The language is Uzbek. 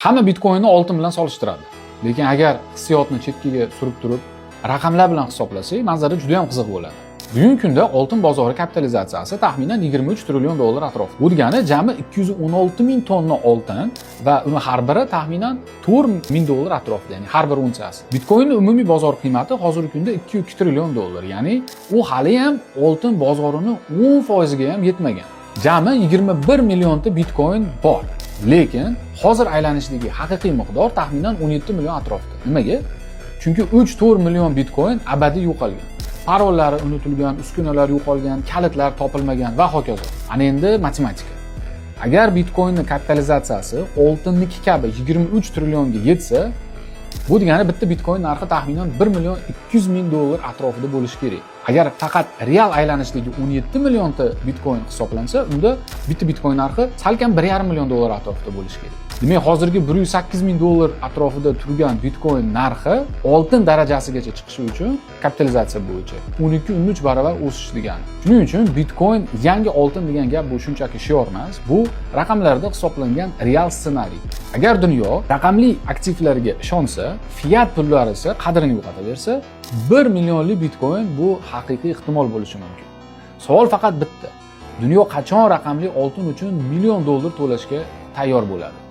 Hamma Bitcoinni oltin bilan solishtiradi. Lekin agar hissiyotni chetkiga surib turib, raqamlar bilan hisoblasak, manzara juda ham qiziq bo'ladi. Bugungi kunda oltin bozori kapitalizatsiyasi taxminan 23 trillion dollar atrofida. Bu degani jami 216 ming tonna oltin va uni har biri taxminan 4 ming dollar atrofida, ya'ni har bir unsiyasi. Bitcoinning umumiy bozor qiymati hozirgi kunda 2 trillion dollar, ya'ni u hali ham oltin bozorining 10% ga ham yetmagan. Jami 21 millionta Bitcoin bor. Lekin hozir aylanishdagi haqiqiy miqdor taxminan 17 million atrofida. Nimaga? Chunki 3-4 million Bitcoin abadiy yo'qolgan. Parollari unutilgan, uskunalar yo'qolgan, kalitlar topilmagan va hokazo. Ana endi matematika. Agar Bitcoinning kapitalizatsiyasi oltinniki kabi 23 trillionga yetsa, bu degani bitta Bitcoin narxi taxminan 1 million 200 ming dollar atrofida bo'lishi kerak. Agar faqat real aylanishdagi 17 millionta Bitcoin hisoblansa, unda bitta Bitcoin narxi salkam 1,5 million dollar atrofida bo'lishi kerak. Demak, hozirgi 108 ming dollar atrofida turgan Bitcoin narxi oltin darajasigacha chiqishi uchun kapitalizatsiya bo'yicha 12-13 barobar o'sish degani. Shuning uchun Bitcoin yangi oltin degan gap bu shunchaki shior emas, bu raqamlarda hisoblangan real ssenariy. Agar dunyo raqamli aktivlarga ishonsa, fiat pullar esa qadrini yo'qotaversa, 1 millionli Bitcoin bu haqiqiy ehtimol bo'lishi mumkin. Savol faqat bitta. Dunyo qachon raqamli oltin uchun $1 million to'lashga tayyor bo'ladi?